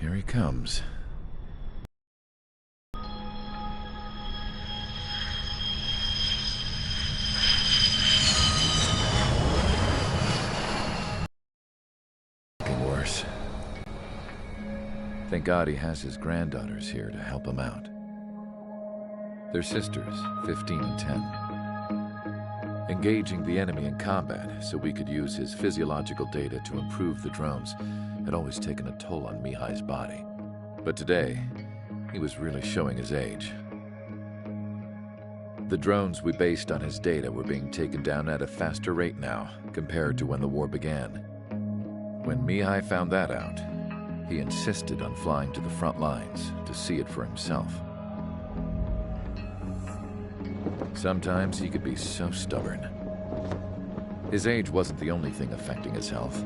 Here he comes. Worse. Thank God he has his granddaughters here to help him out. They're sisters, 15 and 10. Engaging the enemy in combat so we could use his physiological data to improve the drones had always taken a toll on Mihai's body. But today, he was really showing his age. The drones we based on his data were being taken down at a faster rate now compared to when the war began. When Mihai found that out, he insisted on flying to the front lines to see it for himself. Sometimes he could be so stubborn. His age wasn't the only thing affecting his health.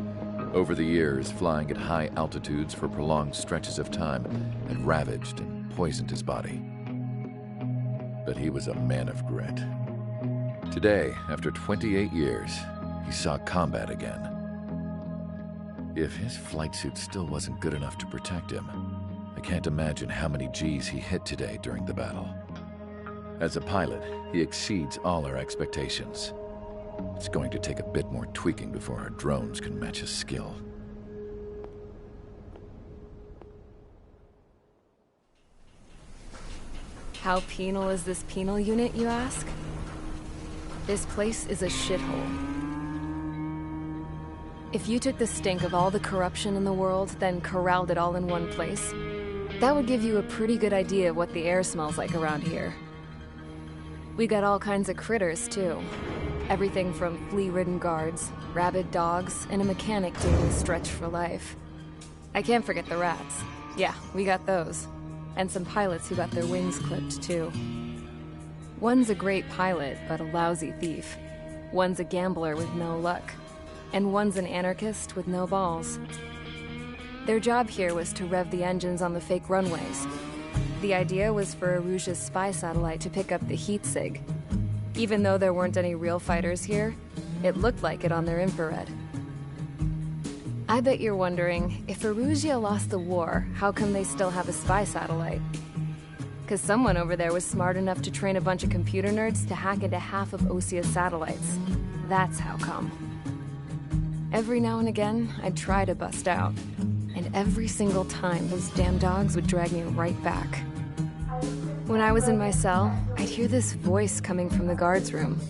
Over the years, flying at high altitudes for prolonged stretches of time had ravaged and poisoned his body. But he was a man of grit. Today, after 28 years, he saw combat again. If his flight suit still wasn't good enough to protect him, I can't imagine how many Gs he hit today during the battle. As a pilot, he exceeds all our expectations. It's going to take a bit more tweaking before our drones can match his skill. How penal is this penal unit, you ask? This place is a shithole. If you took the stink of all the corruption in the world, then corralled it all in one place, that would give you a pretty good idea of what the air smells like around here. We got all kinds of critters, too. Everything from flea-ridden guards, rabid dogs, and a mechanic doing the stretch for life. I can't forget the rats. Yeah, we got those. And some pilots who got their wings clipped, too. One's a great pilot, but a lousy thief. One's a gambler with no luck. And one's an anarchist with no balls. Their job here was to rev the engines on the fake runways. The idea was for Aruja's spy satellite to pick up the heat sig. Even though there weren't any real fighters here, it looked like it on their infrared. I bet you're wondering, if Aruja lost the war, how come they still have a spy satellite? Because someone over there was smart enough to train a bunch of computer nerds to hack into half of Osia's satellites. That's how come. Every now and again, I'd try to bust out. And every single time, those damn dogs would drag me right back. When I was in my cell, I'd hear this voice coming from the guards room.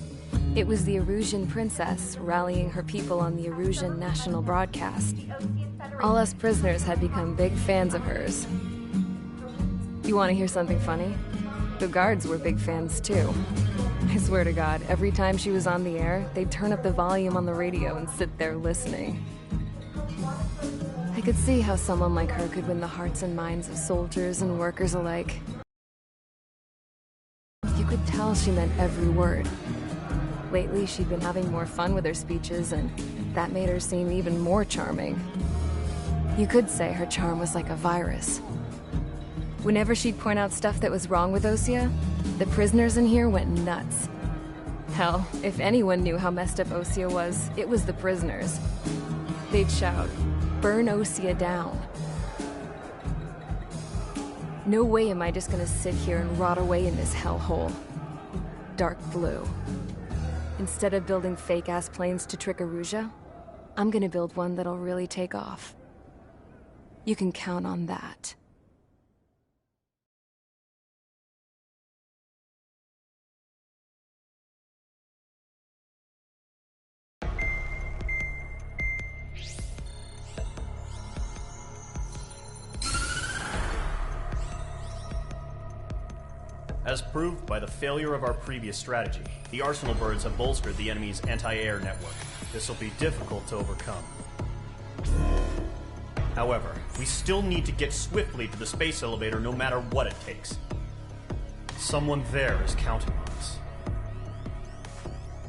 It was the Arusian princess rallying her people on the Arusian national broadcast. All us prisoners had become big fans of hers. You want to hear something funny? The guards were big fans too. I swear to God, every time she was on the air, they'd turn up the volume on the radio and sit there listening. I could see how someone like her could win the hearts and minds of soldiers and workers alike. You could tell she meant every word. Lately, she'd been having more fun with her speeches, and that made her seem even more charming. You could say her charm was like a virus. Whenever she'd point out stuff that was wrong with Osia, the prisoners in here went nuts. Hell, if anyone knew how messed up Osia was, it was the prisoners. They'd shout, "Burn Osia down." No way am I just gonna sit here and rot away in this hellhole. Dark blue. Instead of building fake-ass planes to trick Aruja, I'm gonna build one that'll really take off. You can count on that. As proved by the failure of our previous strategy, the Arsenal birds have bolstered the enemy's anti-air network. This will be difficult to overcome. However, we still need to get swiftly to the space elevator no matter what it takes. Someone there is counting on us.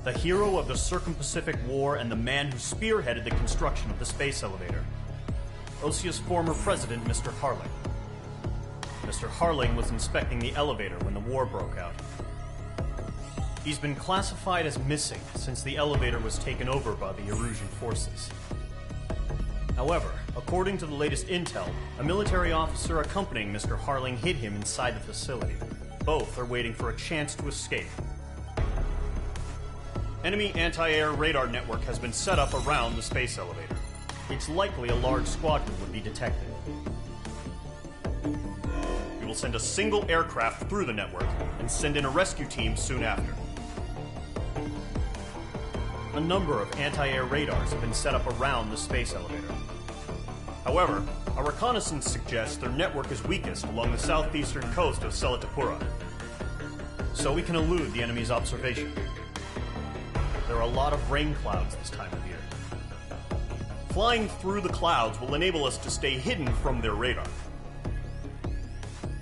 The hero of the Circum-Pacific War and the man who spearheaded the construction of the space elevator. Osia's former president, Mr. Harling. Mr. Harling was inspecting the elevator when the war broke out. He's been classified as missing since the elevator was taken over by the Erusian forces. However, According to the latest intel, a military officer accompanying Mr. Harling hid him inside the facility. Both are waiting for a chance to escape. Enemy anti-air radar network has been set up around the space elevator. It's likely a large squadron would be detected. We will send a single aircraft through the network and send in a rescue team soon after. A number of anti-air radars have been set up around the space elevator. However, our reconnaissance suggests their network is weakest along the southeastern coast of Selatapura, so we can elude the enemy's observation. There are a lot of rain clouds this time of year. Flying through the clouds will enable us to stay hidden from their radar.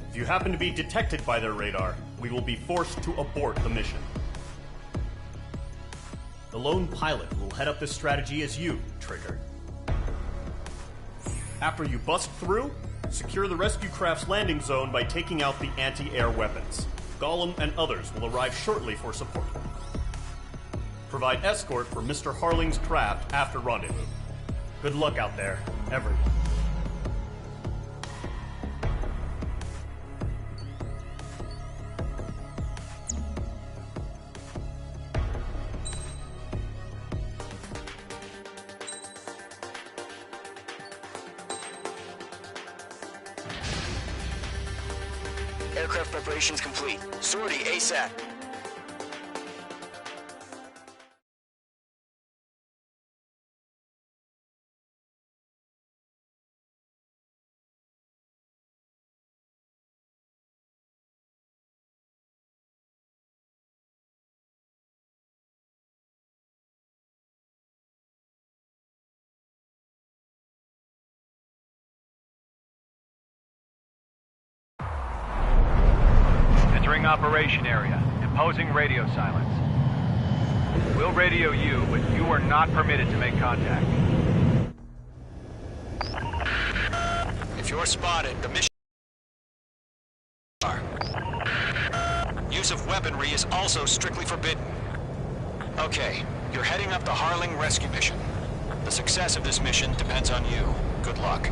If you happen to be detected by their radar, we will be forced to abort the mission. The lone pilot will head up this strategy as you, Trigger. After you bust through, secure the rescue craft's landing zone by taking out the anti-air weapons. Gollum and others will arrive shortly for support. Provide escort for Mr. Harling's craft after rendezvous. Good luck out there, everyone. Aircraft preparations complete. Sortie ASAP. Entering operation area. Imposing radio silence. We'll radio you, but you are not permitted to make contact. If you're spotted, the mission... Use of weaponry is also strictly forbidden. Okay, you're heading up the Harling rescue mission. The success of this mission depends on you. Good luck.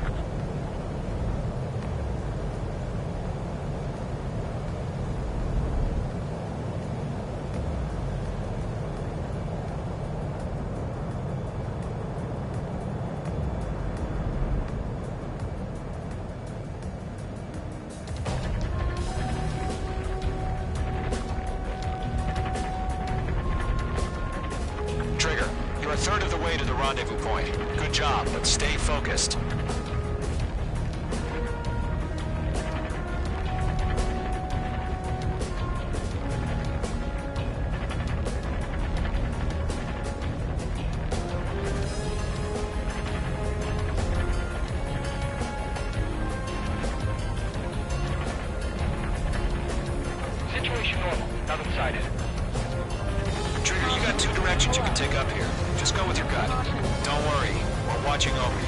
Trigger, you're a third of the way to the rendezvous point. Good job, but stay focused. Situation normal. Nothing sighted. Trigger, you got two directions you can take up here. Just go with your gut. Don't worry, we're watching over you.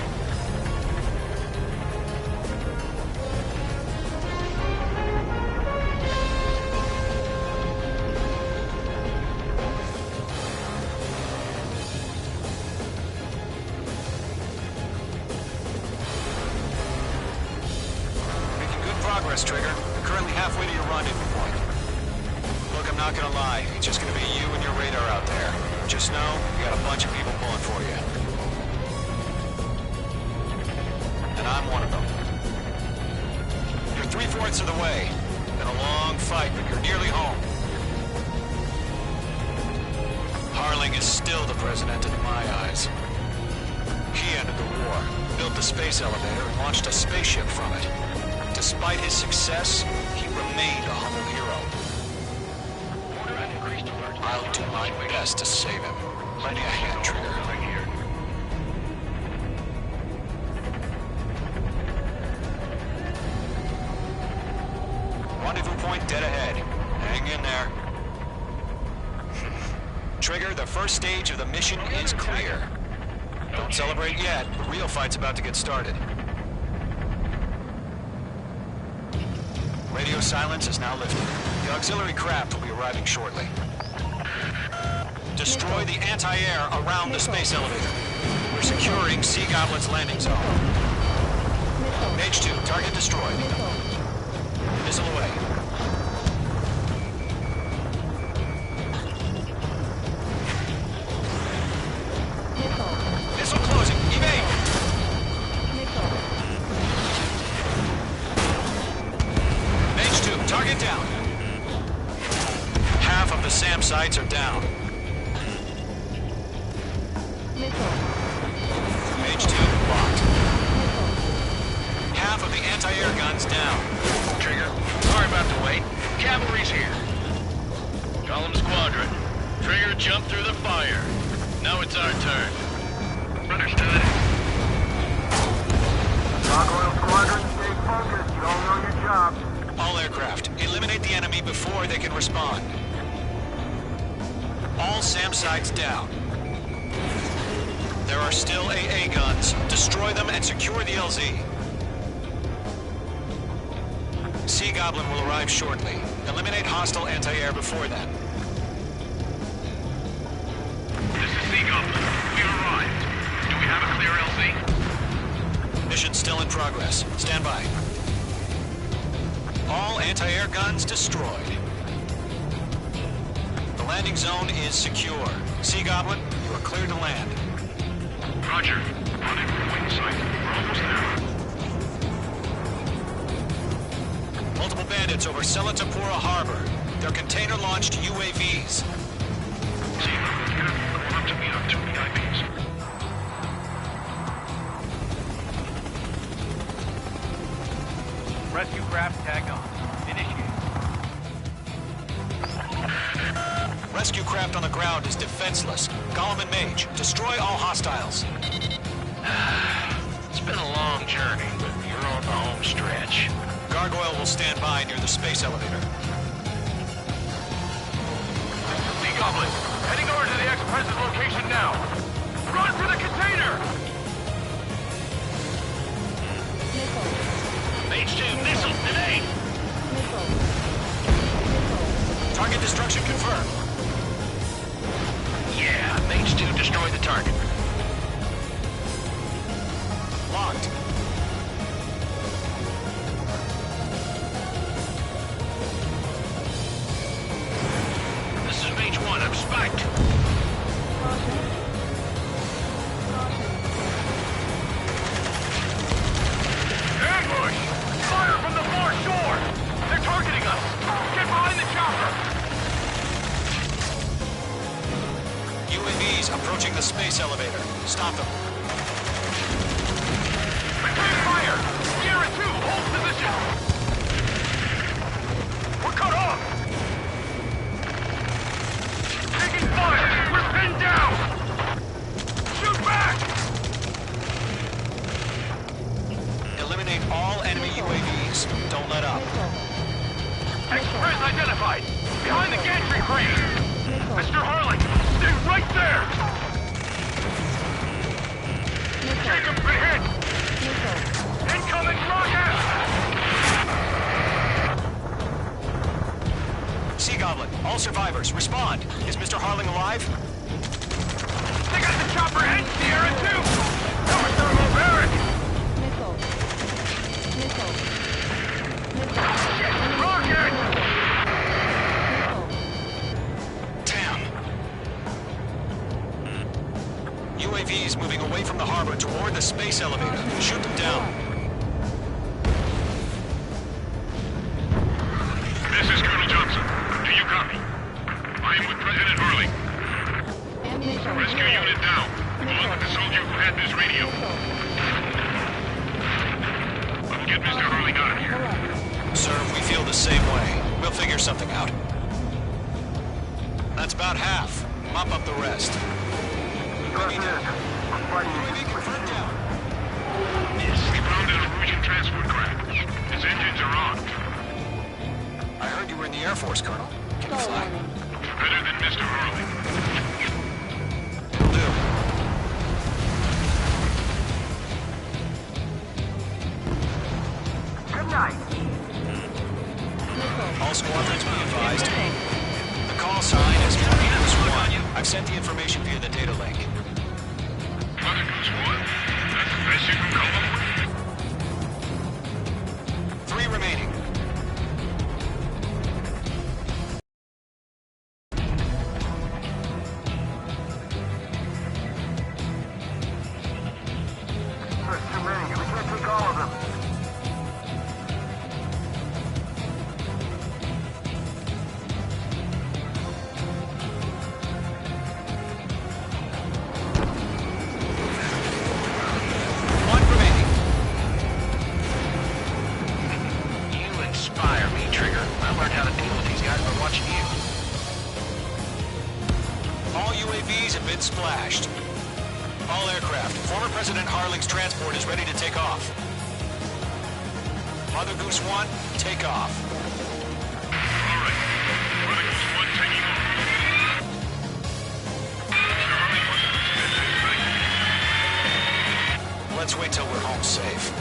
Making good progress, Trigger. You're currently halfway to your rendezvous point. Look, I'm not gonna lie. It's just gonna be you and your radar out there. Just know, you got a bunch of people pulling for you. And I'm one of them. You're 3/4 of the way. Been a long fight, but you're nearly home. Harling is still the president in my eyes. He ended the war, built the space elevator, and launched a spaceship from it. Despite his success, he remained a humble hero. I'll do my best to save him. Lend me a hand, Trigger. Right here. Rendezvous point dead ahead. Hang in there. Trigger, the first stage of the mission is clear. Don't celebrate yet. The real fight's about to get started. Radio silence is now lifted. The auxiliary craft will be arriving shortly. Destroy the anti-air around the space elevator. We're securing Sea Goblin's landing zone. Mage 2, target destroyed. Missile away. Missile closing. Evade! Mage 2, target down. Half of the SAM sites are down. Mage 2, locked. Half of the anti-air guns down. Trigger, sorry about the wait. Cavalry's here. Column Squadron. Trigger jumped through the fire. Now it's our turn. Understood. Gargoyle Squadron, stay focused. You all know your job. All aircraft, eliminate the enemy before they can respond. All SAM sites down. There are still AA guns. Destroy them and secure the LZ. Sea Goblin will arrive shortly. Eliminate hostile anti-air before then. This is Sea Goblin. We arrived. Do we have a clear LZ? Mission still in progress. Stand by. All anti-air guns destroyed. The landing zone is secure. Sea Goblin, you are clear to land. Roger. Running for wing sight. We're almost there. Multiple bandits over Selatapura Harbor. They're container-launched UAVs. Team, going up to meet up 2 VIPs. Rescue craft tagged on. Initiate. Rescue craft on the ground is defenseless. Gollum and Mage, destroy all hostiles. It's been a long journey, but you're on the home stretch. Gargoyle will stand by near the space elevator. Sea Goblin, heading over to the ex-president's location now. Run for the container! Mage 2, missile, evade! Target destruction confirmed. Yeah, Mage 2 destroyed the target. Locked. This is Mage 1, I'm spiked. Ambush! Fire from the far shore! They're targeting us! Get behind the chopper! UAVs approaching the space elevator. Stop them. Return fire! Sierra 2, hold position! We're cut off! Taking fire! We're pinned down! Shoot back! Eliminate all enemy UAVs. Don't let up. Express identified! Behind the gantry crane! Mr. Harling, stay right there! Jacob's been hit! Incoming rocket! Sea Goblin, all survivors, respond. Is Mr. Harling alive? They got the chopper and Sierra 2! Now it's thermobaric! Rocket! Damn. UAVs moving away from the harbor toward the space elevator. Shoot them down. This is Colonel Johnson. Do you copy? I am with President Harling. Rescue unit down, along with the soldier who had this radio. I'll get Mr. Harling out of here. Sir, we feel the same way. We'll figure something out. That's about half. Mop up the rest. UAV down. UAV confirmed down. We found an Erusian transport craft. Its engines are on. I heard you were in the Air Force, Colonel. Can you fly? Better than Mr. Harling. Will do. Good night. All squadrons be advised. The call sign is 4 1. I've sent the information via the data link. Mother Goose There's too many. We can't take all of them. One remaining. You inspire me, Trigger. I learned how to deal with these guys by watching you. All UAVs have been splashed. All aircraft. Former President Harling's transport is ready to take off. Mother Goose 1, take off. All right. Mother Goose 1 taking off. Mr. Harling wants us to get back. Let's wait till we're home safe.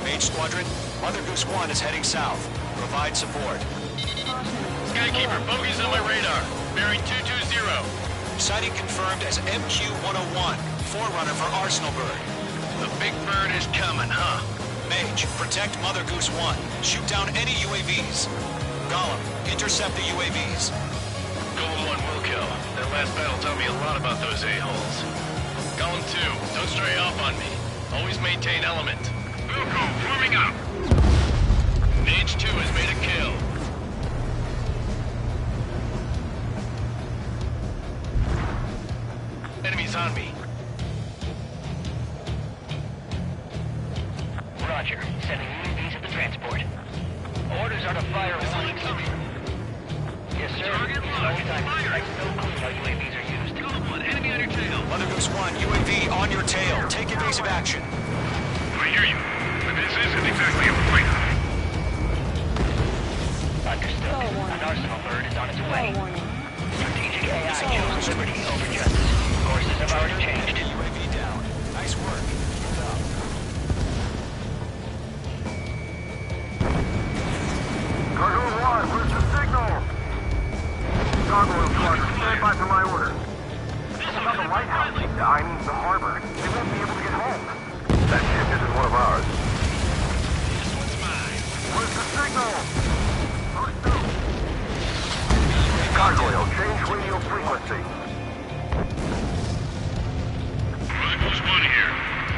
Mage Squadron, Mother Goose 1 is heading south. Provide support. Skykeeper, bogeys on my radar. Bearing 220. Sighting confirmed as MQ-101, forerunner for Arsenal Bird. The big bird is coming, huh? Mage, protect Mother Goose 1. Shoot down any UAVs. Gollum, intercept the UAVs. Golem 1 will kill. That last battle taught me a lot about those a-holes. Golem 2, don't stray off on me. Always maintain element. Wilco, forming up. Mage 2 has made a kill. Enemies on me. Roger. Sending UAVs at the transport. Orders are to fire one explosion. Yes, sir. Target locked. Fire. I still clean how UAVs are used. Golem 1, enemy on your tail. Mother Goose 1, UAV on your tail. Take evasive action. I hear you. But this isn't exactly a fight. Understood. An Arsenal Bird is on its way. Strategic AI chose liberty over justice. Courses have already changed. UAV down. Nice work. Keep it up. Cargo 1, where's the signal? Gargoyle Squadron, stand by for my order. What about the lighthouse? I mean the harbor. They won't be able to get home. That ship isn't one of ours. This one's mine. Where's the signal? Who's through? Gargoyle, change radio frequency. Mother Goose 1 here.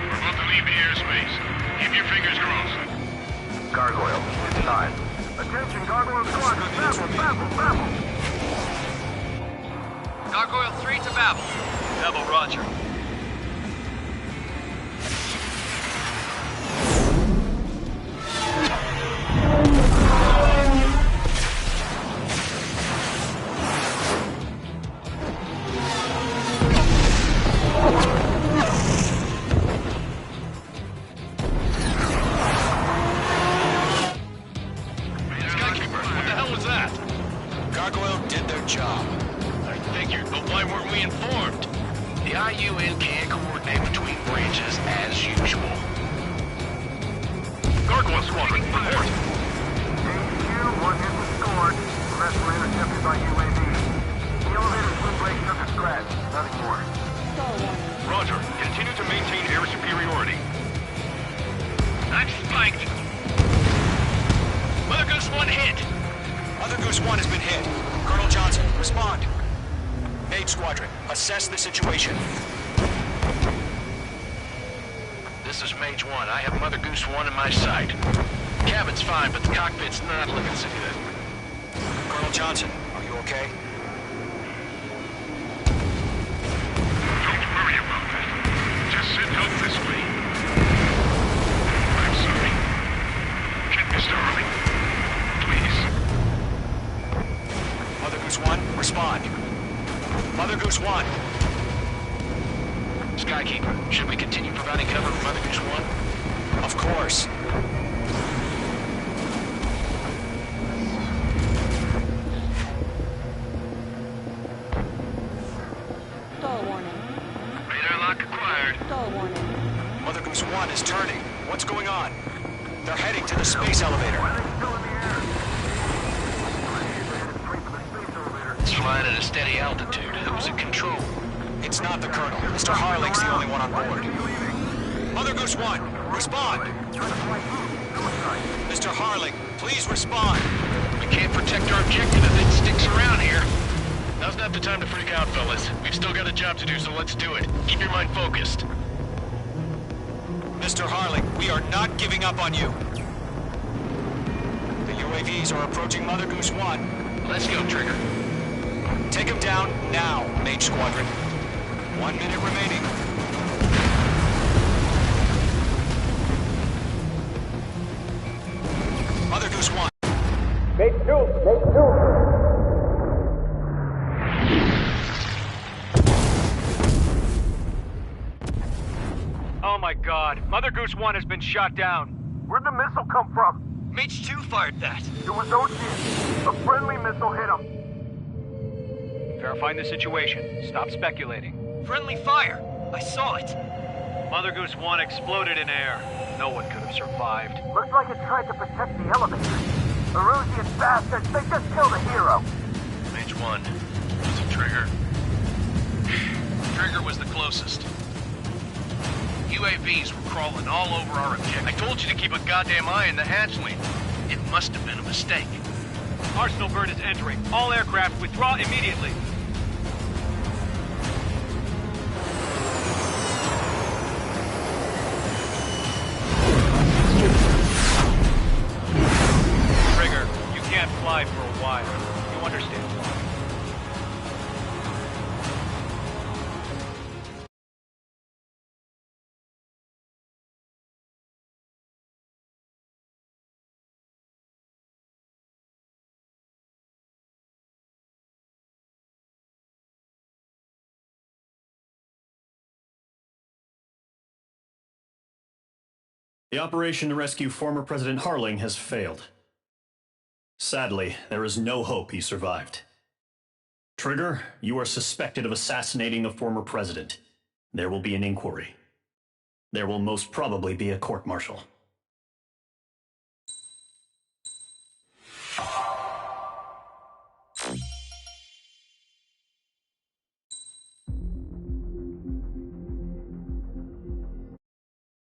We're about to leave the airspace. Keep your fingers crossed. Gargoyle, it's time. Attention, Gargoyle Squadron, Babel. Gargoyle 3 to Babel. Babel, roger. Skykeeper, what the hell was that? Gargoyle did their job. I figured, but why weren't we informed? The IUN can't coordinate between branches as usual. Gargoyle Squadron, report! HQ, one hit was scored. The rest were intercepted by UAV. The elevator swim brake took a scratch. Nothing more. Roger, continue to maintain air superiority. I'm spiked. Mother Goose 1 hit. Mother Goose 1 has been hit. Colonel Johnson, respond. Mage Squadron, assess the situation. This is Mage 1. I have Mother Goose 1 in my sight. Cabin's fine, but the cockpit's not looking so good. Colonel Johnson, are you okay? Don't worry about that. Just send help this way. I'm sorry. Get Mr. Harling. Please. Mother Goose 1, respond. Mother Goose 1. Skykeeper, should we continue providing cover for Mother Goose 1? Of course. Radar lock acquired. Mother Goose 1 is turning. What's going on? They're heading to the space elevator. It's flying at a steady altitude. Who's in control? It's not the Colonel. Mr. Harling's the only one on board. Mother Goose 1, respond. Mr. Harling, please respond. We can't protect our objective if it sticks around here. Now's not the time to freak out, fellas. We've still got a job to do, so let's do it. Keep your mind focused. Mr. Harling, we are not giving up on you. The UAVs are approaching Mother Goose 1. Let's go, Trigger. Take them down now, Mage Squadron. 1 minute remaining. Mother Goose 1. Make two. Oh my god, Mother Goose 1 has been shot down. Where'd the missile come from? Mage 2 fired that. It was Ocean. A friendly missile hit him. Verifying the situation. Stop speculating. Friendly fire. I saw it. Mother Goose 1 exploded in air. No one could have survived. Looks like it tried to protect the elevator. Erusian bastards, they just killed a hero. Mage 1. Was it Trigger? Trigger was the closest. UAVs were crawling all over our objective. I told you to keep a goddamn eye on the hatchling. It must have been a mistake. Arsenal bird is entering. All aircraft withdraw immediately. Trigger, you can't fly for a while. You understand why. The operation to rescue former President Harling has failed. Sadly, there is no hope he survived. Trigger, you are suspected of assassinating the former president. There will be an inquiry. There will most probably be a court-martial.